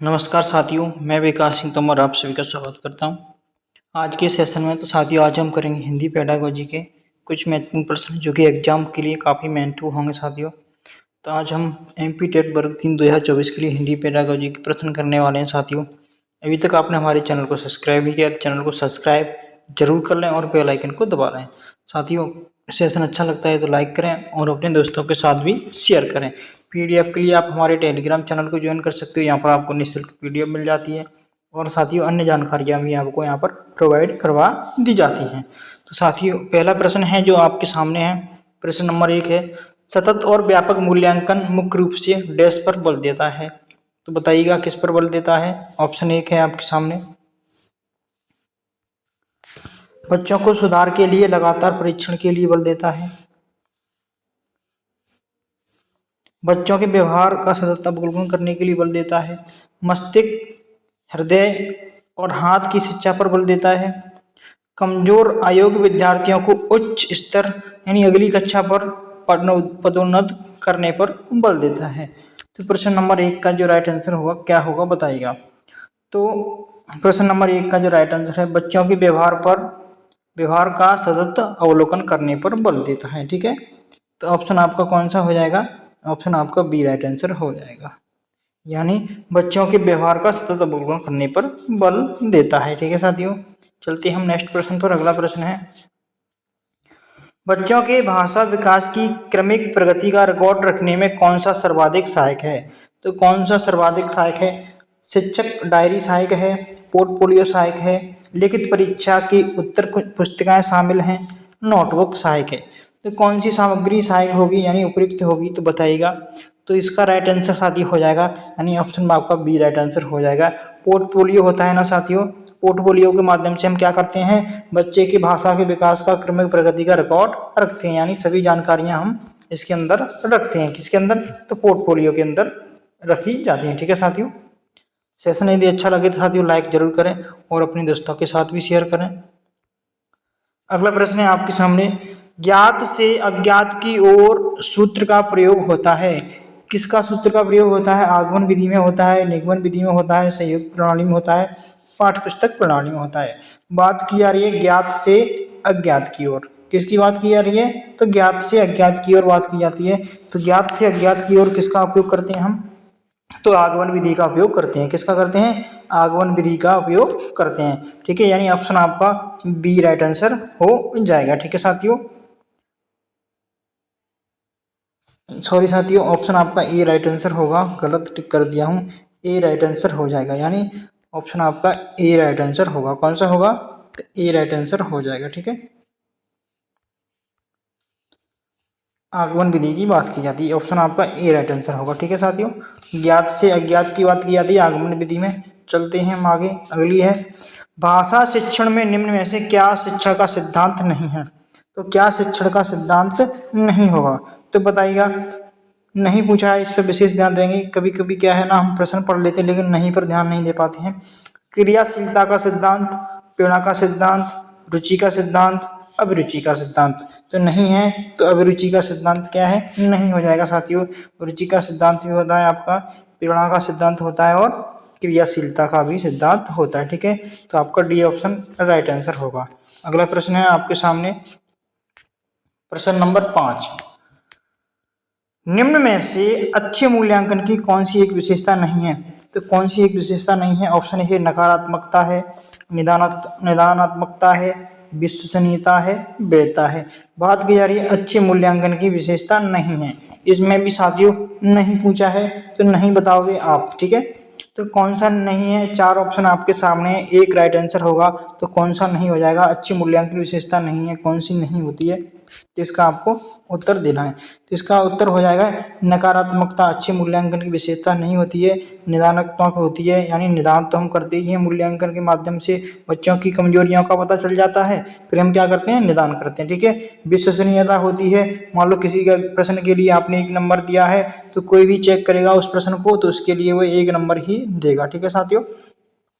नमस्कार साथियों, मैं विकास सिंह तोमर आप सभी का स्वागत करता हूं। आज के सेशन में तो साथियों आज हम करेंगे हिंदी पेडागोजी के कुछ महत्वपूर्ण प्रश्न जो कि एग्जाम के लिए काफ़ी महत्वपूर्ण होंगे साथियों। तो आज हम एमपी टेट वर्ग 3 2024 के लिए हिंदी पेडागोजी के प्रश्न करने वाले हैं साथियों। अभी तक आपने हमारे चैनल को सब्सक्राइब नहीं किया तो चैनल को सब्सक्राइब जरूर कर लें और बेल आइकन को दबा लें। साथियों, सेशन अच्छा लगता है तो लाइक करें और अपने दोस्तों के साथ भी शेयर करें। पीडीएफ के लिए आप हमारे टेलीग्राम चैनल को ज्वाइन कर सकते हो। यहाँ पर आपको निःशुल्क पीडीएफ मिल जाती है और साथियों अन्य जानकारियाँ भी आपको यहाँ पर प्रोवाइड करवा दी जाती हैं। तो साथियों पहला प्रश्न है जो आपके सामने है। प्रश्न नंबर 1 है, सतत और व्यापक मूल्यांकन मुख्य रूप से डैश पर बल देता है। तो बताइएगा किस पर बल देता है। ऑप्शन 1 है आपके सामने, बच्चों को सुधार के लिए लगातार परीक्षण के लिए बल देता है, बच्चों के व्यवहार का सतत अवलोकन करने के लिए बल देता है, मस्तिष्क, हृदय और हाथ की शिक्षा पर बल देता है, कमजोर अयोग्य विद्यार्थियों को उच्च स्तर यानी अगली कक्षा पर पदोन्नत करने पर बल देता है। तो प्रश्न नंबर 1 का जो राइट आंसर होगा क्या होगा बताइएगा। तो प्रश्न नंबर 1 का जो राइट आंसर है, बच्चों के व्यवहार का सतत अवलोकन करने पर बल देता है। ठीक है, तो ऑप्शन आपका कौन सा हो जाएगा। ऑप्शन आपका बी राइट आंसर हो जाएगा, यानी बच्चों के व्यवहार का सतत अवलोकन करने पर बल देता है। ठीक है साथियों, चलते हम नेक्स्ट प्रश्न पर। अगला प्रश्न है, बच्चों के भाषा विकास की क्रमिक प्रगति का रिकॉर्ड रखने में कौन सा सर्वाधिक सहायक है। तो कौन सा सर्वाधिक सहायक है। शिक्षक डायरी सहायक है, पोर्टफोलियो सहायक है, लिखित परीक्षा की उत्तर पुस्तिकाएं शामिल हैं, नोटबुक सहायक है। तो कौन सी सामग्री सहायक होगी यानी उपयुक्त होगी तो बताइएगा। तो इसका राइट आंसर साथियों हो जाएगा, यानी ऑप्शन में आपका बी राइट आंसर हो जाएगा। पोर्टफोलियो होता है ना साथियों, पोर्टफोलियो के माध्यम से हम क्या करते हैं, बच्चे की भाषा के विकास का क्रमिक प्रगति का रिकॉर्ड रखते हैं, यानी सभी जानकारियां हम इसके अंदर रखते हैं। किसके अंदर, तो पोर्टफोलियो के अंदर रखी जाती हैं। ठीक है साथियों, सेशन यदि अच्छा लगे तो साथियों लाइक जरूर करें और अपने दोस्तों के साथ भी शेयर करें। अगला प्रश्न है आपके सामने, ज्ञात से अज्ञात की ओर सूत्र का प्रयोग होता है। किसका सूत्र का प्रयोग होता है। आगमन विधि में होता है, निगमन विधि में होता है, सहयोग प्रणाली में होता है, पाठ्य पुस्तक प्रणाली में होता है। बात की जा रही है ज्ञात से अज्ञात की ओर। किसकी बात की जा रही है, तो ज्ञात से अज्ञात की ओर बात की जाती है। तो ज्ञात से अज्ञात की ओर किसका उपयोग करते हैं हम, तो आगमन विधि का उपयोग करते हैं। किसका करते हैं, आगमन विधि का उपयोग करते हैं। ठीक है, यानी ऑप्शन आपका बी राइट आंसर हो जाएगा। ठीक है साथियों, सॉरी साथियों, ऑप्शन आपका ए राइट आंसर होगा, गलत टिक कर दिया हूं। ए राइट आंसर हो जाएगा, यानी ऑप्शन आपका ए राइट आंसर होगा। कौन सा होगा, तो ए राइट आंसर हो जाएगा। ठीक है, आगमन विधि की बात की जाती है, ऑप्शन आपका ए राइट आंसर होगा। ठीक है साथियों, ज्ञात से अज्ञात की बात की जाती है आगमन विधि में। चलते हैं हम आगे। अगली है, भाषा शिक्षण में निम्न में से क्या शिक्षा का सिद्धांत नहीं है। तो क्या शिक्षण का सिद्धांत नहीं होगा, तो बताइएगा। नहीं पूछा है, इस पर विशेष ध्यान देंगे। कभी कभी क्या है ना, हम प्रश्न पढ़ लेते हैं लेकिन नहीं पर ध्यान नहीं दे पाते हैं। क्रियाशीलता का सिद्धांत, प्रेरणा का सिद्धांत, रुचि का सिद्धांत, अभिरुचि का सिद्धांत। तो नहीं है, तो अभिरुचि का सिद्धांत क्या है, नहीं हो जाएगा साथियों। रुचि का सिद्धांत भी होता है आपका, प्रेरणा का सिद्धांत होता है और क्रियाशीलता का भी सिद्धांत होता है। ठीक है, तो आपका डी ऑप्शन राइट आंसर होगा। अगला प्रश्न है आपके सामने, प्रश्न नंबर 5, निम्न में से अच्छे मूल्यांकन की कौन सी एक विशेषता नहीं है। तो कौन सी एक विशेषता नहीं है। ऑप्शन ए नकारात्मकता है, निदानात्मकता है, विश्वसनीयता है, वैधता है। बात की जा रही है अच्छे मूल्यांकन की विशेषता नहीं है। इसमें भी साथियों नहीं पूछा है तो नहीं बताओगे आप। ठीक है, तो कौन सा नहीं है, 4 ऑप्शन आपके सामने, एक राइट आंसर होगा। तो कौन सा नहीं हो जाएगा, अच्छी मूल्यांकन विशेषता नहीं है, कौन सी नहीं होती है, तो इसका आपको उत्तर देना है। तो इसका उत्तर हो जाएगा नकारात्मकता। अच्छे मूल्यांकन की विशेषता नहीं होती है, निदानात्मक होती है, यानी निदान तो हम करते ही हैं मूल्यांकन के माध्यम से, बच्चों की कमजोरियों का पता चल जाता है, फिर हम क्या करते हैं, निदान करते हैं। ठीक है, विश्वसनीयता होती है, मान लो किसी का प्रश्न के लिए आपने 1 नंबर दिया है तो कोई भी चेक करेगा उस प्रश्न को तो उसके लिए वो 1 नंबर ही देगा। ठीक है साथियों,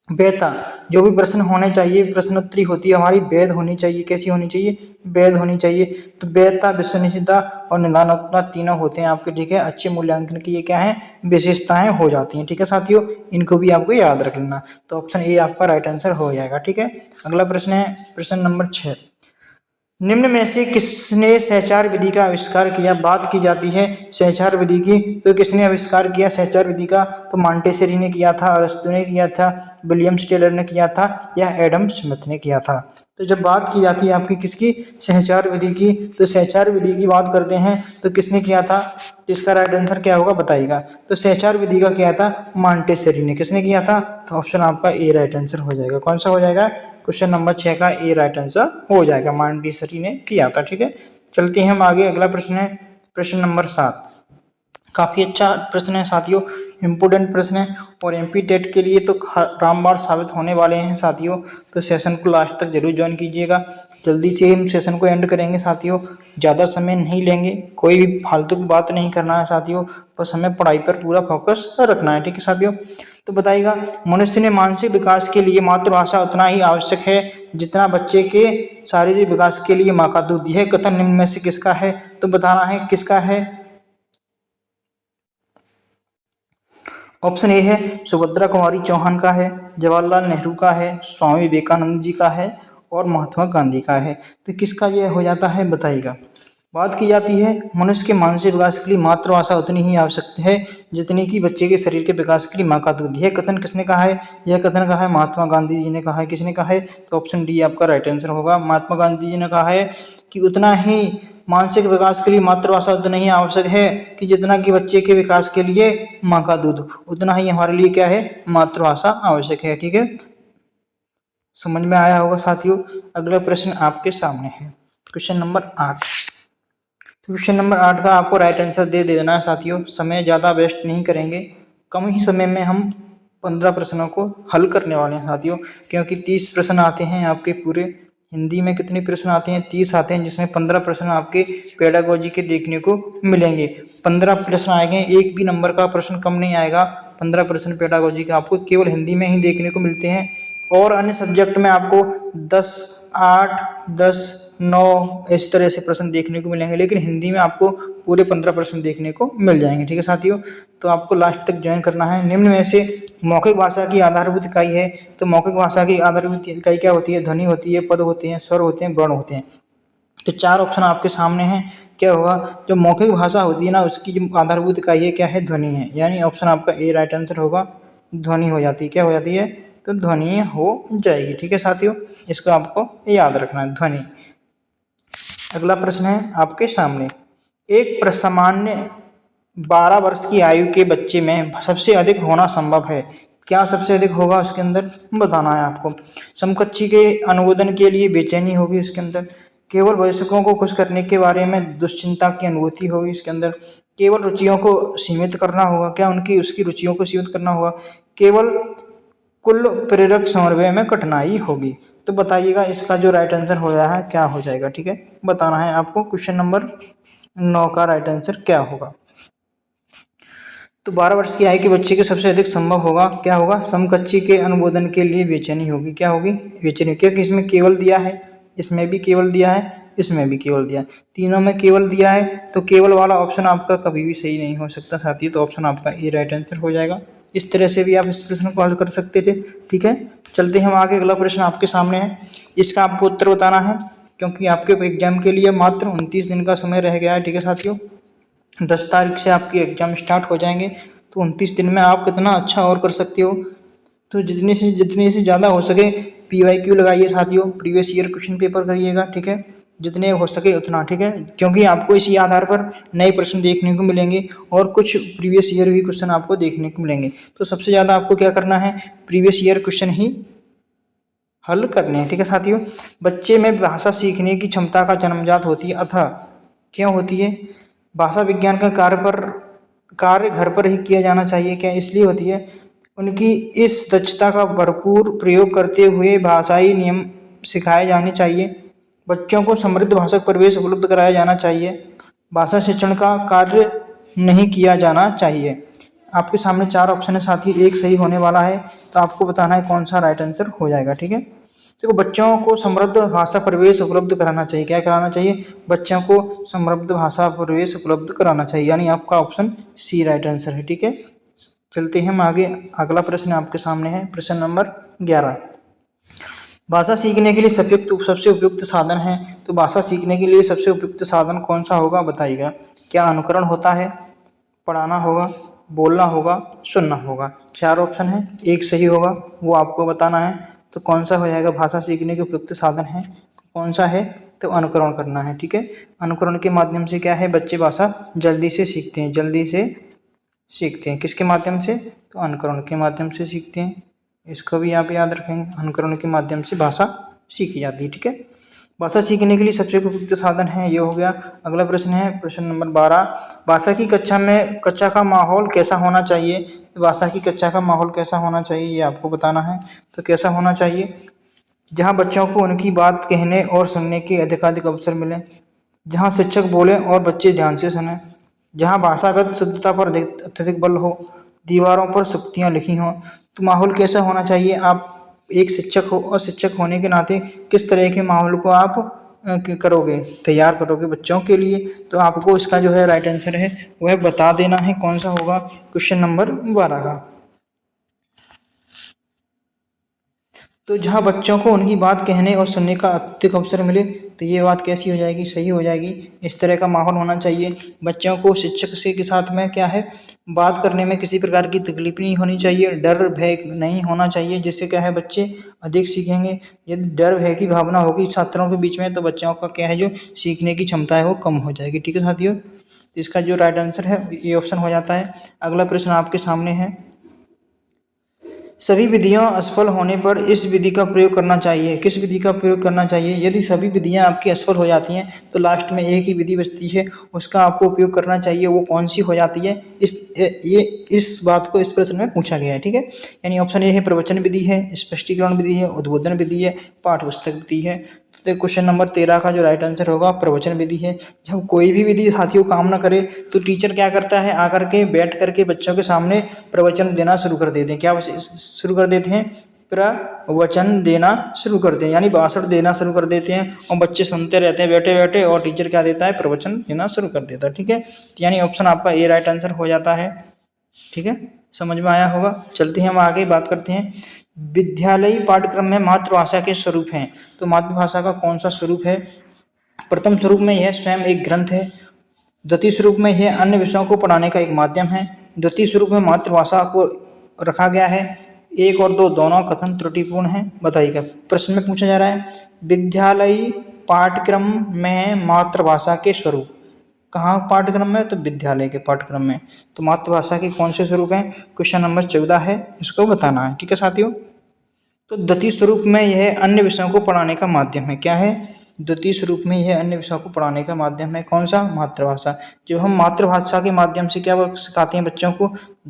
वैधता, जो भी प्रश्न होने चाहिए, प्रश्नोत्तरी होती है हमारी वैध होनी चाहिए। कैसी होनी चाहिए? वैध होनी चाहिए। तो वैधता, विश्वसनीयता और निदानता तीनों होते हैं आपके, ठीक है। अच्छे मूल्यांकन की ये क्या है? विशेषताएं हो जाती हैं, ठीक है साथियों। इनको भी आपको याद रख लेना। तो ऑप्शन ए आपका राइट आंसर हो जाएगा, ठीक है। अगला प्रश्न है प्रश्न नंबर 6। निम्न में से किसने सहचार विधि का आविष्कार किया? बात की जाती है सहचार विधि की, तो किसने आविष्कार किया सहचार विधि का? तो मांटेसरी ने किया था, अरस्तू ने किया था, विलियम्स टेलर ने किया था, या एडम स्मिथ ने किया था? तो जब बात की जाती है आपकी किसकी? सहचार विधि की, तो सहचार विधि की बात करते हैं तो किसने किया था? तो इसका राइट आंसर क्या होगा बताइएगा। तो सहचार विधि का किया था मांटेसरी ने। किसने किया था? तो ऑप्शन आपका ए राइट आंसर हो जाएगा। कौन सा हो जाएगा? क्वेश्चन नंबर 6 का ए राइट आंसर हो जाएगा, मांटेसरी ने किया था, ठीक है। चलते हैं हम आगे। अगला प्रश्न है प्रश्न नंबर 7। काफी अच्छा प्रश्न है साथियों, इम्पोर्टेंट प्रश्न है और एमपी टेट के लिए तो रामबाण साबित होने वाले हैं साथियों। तो सेशन को लास्ट तक जरूर ज्वाइन कीजिएगा। जल्दी से हम सेशन को एंड करेंगे साथियों, ज़्यादा समय नहीं लेंगे, कोई भी फालतू की बात नहीं करना है साथियों, बस हमें पढ़ाई पर पूरा फोकस रखना है, ठीक है साथियों। तो बताइएगा, मनुष्य ने मानसिक विकास के लिए मातृभाषा उतना ही आवश्यक है जितना बच्चे के शारीरिक विकास के लिए माँ का दूध। यह कथन निम्न में से किसका है? तो बताना है किसका है। ऑप्शन ए है सुभद्रा कुमारी चौहान का है, जवाहरलाल नेहरू का है, स्वामी विवेकानंद जी का है और महात्मा गांधी का है। तो किसका यह हो जाता है बताइएगा। बात की जाती है मनुष्य के मानसिक विकास के लिए मातृभाषा उतनी ही आवश्यक है जितनी कि बच्चे के शरीर के विकास के लिए माँ का दूध। यह कथन किसने कहा है? यह कथन कहा है महात्मा गांधी जी ने कहा है। किसने कहा है? तो ऑप्शन डी आपका राइट आंसर होगा। महात्मा गांधी जी ने कहा है कि उतना ही मानसिक विकास के लिए मातृभाषा उतना ही आवश्यक है कि जितना कि बच्चे के विकास के लिए माँ का दूध, उतना ही हमारे लिए क्या है? मातृभाषा आवश्यक है, ठीक है। समझ में आया होगा साथियों। अगला प्रश्न आपके सामने है क्वेश्चन नंबर 8। क्वेश्चन नंबर 8 का आपको राइट आंसर दे देना है साथियों, समय ज़्यादा वेस्ट नहीं करेंगे, कम ही समय में हम 15 प्रश्नों को हल करने वाले हैं साथियों, क्योंकि 30 प्रश्न आते हैं आपके पूरे। हिंदी में कितने प्रश्न आते हैं? 30 आते हैं, जिसमें 15 प्रश्न आपके पेडागोजी के देखने को मिलेंगे। 15 प्रश्न आएंगे, एक भी नंबर का प्रश्न कम नहीं आएगा। 15 प्रश्न पेडागोजी का आपको केवल हिंदी में ही देखने को मिलते हैं, और अन्य सब्जेक्ट में आपको 10, 8, 10, 9 इस तरह से प्रश्न देखने को मिलेंगे, लेकिन हिंदी में आपको पूरे 15 प्रश्न देखने को मिल जाएंगे, ठीक है साथियों। तो आपको लास्ट तक ज्वाइन करना है। निम्न में से मौखिक भाषा की आधारभूत इकाई है, तो मौखिक भाषा की आधारभूत इकाई क्या होती है? ध्वनि होती है, पद होते हैं, स्वर होते हैं, वर्ण होते हैं। तो 4 ऑप्शन आपके सामने हैं। क्या होगा? जो मौखिक भाषा होती है ना, उसकी जो आधारभूत इकाई है क्या है? ध्वनि है, यानी ऑप्शन आपका ए राइट आंसर होगा। ध्वनि हो जाती है, क्या हो जाती है? तो ध्वनि हो जाएगी, ठीक है साथियों। इसको आपको याद रखना है, ध्वनि। अगला प्रश्न है आपके सामने, एक सामान्य 12 वर्ष की आयु के बच्चे में सबसे अधिक होना संभव है। क्या सबसे अधिक होगा उसके अंदर? बताना है आपको। समकक्षी के अनुमोदन के लिए बेचैनी होगी उसके अंदर, केवल वयस्कों को खुश करने के बारे में दुश्चिंता की अनुभूति होगी इसके अंदर, केवल रुचियों को सीमित करना होगा, क्या उनकी उसकी रुचियों को सीमित करना होगा, केवल कुल प्रेरक समन्वय में कठिनाई होगी। तो बताइएगा इसका जो राइट आंसर हो रहा है क्या हो जाएगा, ठीक है। बताना है आपको। क्वेश्चन नंबर 9 का राइट आंसर क्या होगा। तो 12 वर्ष की आयु के बच्चे के सबसे अधिक संभव होगा, क्या होगा? समकक्षी के अनुमोदन के लिए बेचैनी होगी, क्या होगी? बेचैनी, क्योंकि इसमें केवल दिया है, इसमें भी केवल दिया है, इसमें भी केवल दिया है, तीनों में केवल दिया है, तो केवल वाला ऑप्शन आपका कभी भी सही नहीं हो सकता साथी। तो ऑप्शन आपका ए राइट आंसर हो जाएगा। इस तरह से भी आप इस प्रश्न को हल कर सकते थे, ठीक है। चलते हम आगे। अगला प्रश्न आपके सामने है, इसका आपको उत्तर बताना है, क्योंकि आपके एग्जाम के लिए मात्र 29 दिन का समय रह गया है, ठीक है साथियों। 10 तारीख से आपके एग्जाम स्टार्ट हो जाएंगे, तो 29 दिन में आप कितना अच्छा और कर सकते हो। तो जितने से ज़्यादा हो सके PYQ लगाइए साथियों, प्रीवियस ईयर क्वेश्चन पेपर करिएगा, ठीक है, जितने हो सके उतना, ठीक है, क्योंकि आपको इसी आधार पर नए प्रश्न देखने को मिलेंगे और कुछ प्रीवियस ईयर भी क्वेश्चन आपको देखने को मिलेंगे। तो सबसे ज़्यादा आपको क्या करना है? प्रीवियस ईयर क्वेश्चन ही हल करने हैं, ठीक है साथियों। बच्चे में भाषा सीखने की क्षमता का जन्मजात होती है, अतः क्यों होती है? भाषा विज्ञान का कार्य घर पर ही किया जाना चाहिए, क्या इसलिए होती है? उनकी इस दक्षता का भरपूर प्रयोग करते हुए भाषाई नियम सिखाए जाने चाहिए। बच्चों को समृद्ध भाषा परिवेश उपलब्ध कराया जाना चाहिए। भाषा शिक्षण का कार्य नहीं किया जाना चाहिए। आपके सामने 4 ऑप्शन है साथ ही एक सही होने वाला है, तो आपको बताना है कौन सा राइट आंसर हो जाएगा। ठीक है, देखो बच्चों को समृद्ध भाषा परिवेश उपलब्ध कराना चाहिए। क्या कराना चाहिए? बच्चों को समृद्ध भाषा परिवेश उपलब्ध कराना चाहिए, यानी आपका ऑप्शन सी राइट आंसर है। ठीक है, चलते हैं हम आगे। अगला प्रश्न आपके सामने है, प्रश्न नंबर 11। भाषा सीखने के लिए सबसे उपयुक्त साधन है, तो भाषा सीखने के लिए सबसे उपयुक्त साधन कौन सा होगा बताइएगा। क्या अनुकरण होता है, पढ़ाना होगा, बोलना होगा, सुनना होगा? 4 ऑप्शन है, एक सही होगा, वो आपको बताना है। तो कौन सा हो जाएगा? भाषा सीखने के उपयुक्त साधन है कौन सा है? तो अनुकरण करना है। ठीक है, अनुकरण के माध्यम से क्या है, बच्चे भाषा जल्दी से सीखते हैं, जल्दी से सीखते हैं। किसके माध्यम से? तो अनुकरण के माध्यम से सीखते हैं। इसको भी आप याद रखेंगे, अनुकरण के माध्यम से भाषा सीखी जाती है। ठीक है, भाषा सीखने के लिए सबसे उपयुक्त साधन है, ये हो गया। अगला प्रश्न है, प्रश्न नंबर 12। भाषा की कक्षा का माहौल कैसा होना चाहिए? भाषा की कक्षा का माहौल कैसा होना चाहिए, ये आपको बताना है। तो कैसा होना चाहिए? जहाँ बच्चों को उनकी बात कहने और सुनने के अधिकाधिक अवसर मिले, जहाँ शिक्षक बोले और बच्चे ध्यान से सुने, जहाँ भाषागत शुद्धता पर अत्यधिक बल हो, दीवारों पर सूक्तियाँ लिखी हों। तो माहौल कैसा होना चाहिए? आप एक शिक्षक हो और शिक्षक होने के नाते किस तरह के माहौल को आप करोगे, तैयार करोगे बच्चों के लिए? तो आपको इसका जो है राइट आंसर है वह बता देना है, कौन सा होगा क्वेश्चन नंबर 12 का। तो जहाँ बच्चों को उनकी बात कहने और सुनने का अत्यधिक अवसर मिले, तो ये बात कैसी हो जाएगी? सही हो जाएगी। इस तरह का माहौल होना चाहिए। बच्चों को शिक्षक से के साथ में क्या है, बात करने में किसी प्रकार की तकलीफ नहीं होनी चाहिए, डर भय नहीं होना चाहिए, जिससे क्या है बच्चे अधिक सीखेंगे। यदि डर भय की भावना होगी छात्रों के बीच में, तो बच्चों का क्या है, जो सीखने की क्षमता है वो कम हो जाएगी। ठीक है साथियों, तो इसका जो राइट आंसर है ये ऑप्शन हो जाता है। अगला प्रश्न आपके सामने है, सभी विधियां असफल होने पर इस विधि का प्रयोग करना चाहिए। किस विधि का प्रयोग करना चाहिए? यदि सभी विधियां आपकी असफल हो जाती हैं तो लास्ट में एक ही विधि बचती है, उसका आपको उपयोग करना चाहिए। वो कौन सी हो जाती है? इस बात को इस प्रश्न में पूछा गया है। ठीक है, यानी ऑप्शन ए है प्रवचन विधि है, स्पष्टीकरण विधि है, उद्बोधन विधि है, पाठ्य पुस्तक विधि है। तो क्वेश्चन नंबर 13 का जो राइट आंसर होगा प्रवचन विधि है। जब कोई भी विधि साथियों काम ना करे तो टीचर क्या करता है, आकर के बैठ करके बच्चों के सामने प्रवचन देना शुरू कर देते हैं। क्या शुरू कर देते हैं? प्रवचन देना शुरू करते हैं, यानी भाषण देना शुरू कर देते हैं और बच्चे सुनते रहते हैं बैठे बैठे, और टीचर क्या देता है? प्रवचन देना शुरू कर देता है। ठीक है, यानी ऑप्शन आपका ए राइट आंसर हो जाता है। ठीक है, समझ में आया होगा। चलते हैं हम आगे बात करते हैं, विद्यालयी पाठ्यक्रम में मातृभाषा के स्वरूप हैं। तो मातृभाषा का कौन सा स्वरूप है? प्रथम स्वरूप में यह स्वयं एक ग्रंथ है। द्वितीय स्वरूप में यह अन्य विषयों को पढ़ाने का एक माध्यम है। द्वितीय स्वरूप में मातृभाषा को रखा गया है। 1 और 2 दोनों कथन त्रुटिपूर्ण हैं। बताइएगा, प्रश्न में पूछा जा रहा है विद्यालयी पाठ्यक्रम में मातृभाषा के स्वरूप। कहाँ पाठ्यक्रम में? तो विद्यालय के पाठ्यक्रम में। तो मातृभाषा के कौन से स्वरूप हैं? क्वेश्चन नंबर 14 है, इसको बताना है। ठीक है साथियों, तो द्वितीय स्वरूप में यह अन्य विषयों को पढ़ाने का माध्यम है। क्या है? द्वितीय स्वरूप में यह अन्य विषयों को पढ़ाने का माध्यम है। कौन सा? मातृभाषा। जब हम मातृभाषा के माध्यम से क्या सिखाते हैं बच्चों को?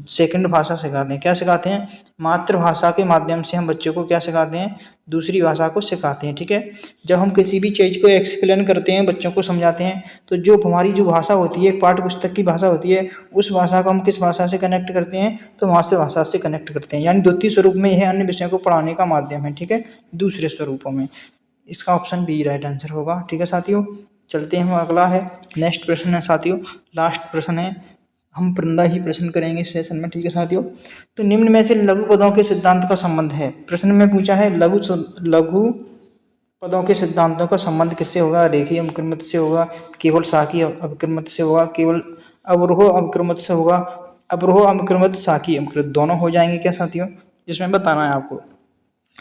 सेकंड भाषा सिखाते हैं। क्या सिखाते हैं? मातृभाषा के माध्यम से हम बच्चों को क्या सिखाते हैं? दूसरी भाषा को सिखाते हैं। ठीक है, जब हम किसी भी चीज़ को एक्सप्लेन करते हैं, बच्चों को समझाते हैं, तो जो हमारी जो भाषा होती है, एक पाठ्य पुस्तक की भाषा होती है, उस भाषा को हम किस भाषा से कनेक्ट करते हैं? तो मातृभाषा से कनेक्ट करते हैं। यानी द्वितीय स्वरूप में यह अन्य विषयों को पढ़ाने का माध्यम है। ठीक है, दूसरे स्वरूपों में। इसका ऑप्शन बी राइट आंसर होगा। ठीक है साथियों, चलते हैं हम, अगला है, नेक्स्ट प्रश्न है साथियों, लास्ट प्रश्न है, हम परिंदा ही प्रश्न करेंगे इस सेशन में। ठीक है साथियों, तो निम्न में से लघु पदों के सिद्धांत का संबंध है। प्रश्न में पूछा है लघु पदों के सिद्धांतों का संबंध किससे होगा? रेखीय अपक्रमत से होगा, केवल साकी अपक्रमत से होगा, केवल अवरोह अपक्रमत से होगा, अवरोह अपक्रमत, साकी अपकृत, दोनों हो जाएंगे क्या साथियों? इसमें बताना है आपको।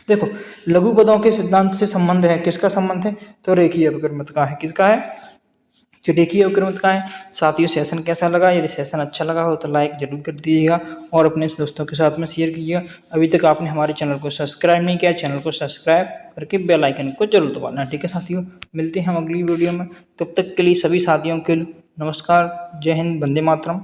देखो, लघु पदों के सिद्धांत से संबंध है, किसका संबंध है? तो रेखीय अपक्रमत का है। किसका है? तो रेखीय अपक्रमत का है। साथियों, सेशन कैसा लगा? यदि सेशन अच्छा लगा हो तो लाइक जरूर कर दीजिएगा और अपने दोस्तों के साथ में शेयर कीजिएगा। अभी तक आपने हमारे चैनल को सब्सक्राइब नहीं किया, चैनल को सब्सक्राइब करके बेल आइकन को जरूर दबाना। ठीक है साथियों, मिलते हैं हम अगली वीडियो में। तब तक के लिए सभी साथियों के नमस्कार, जय हिंद, वंदे मातरम।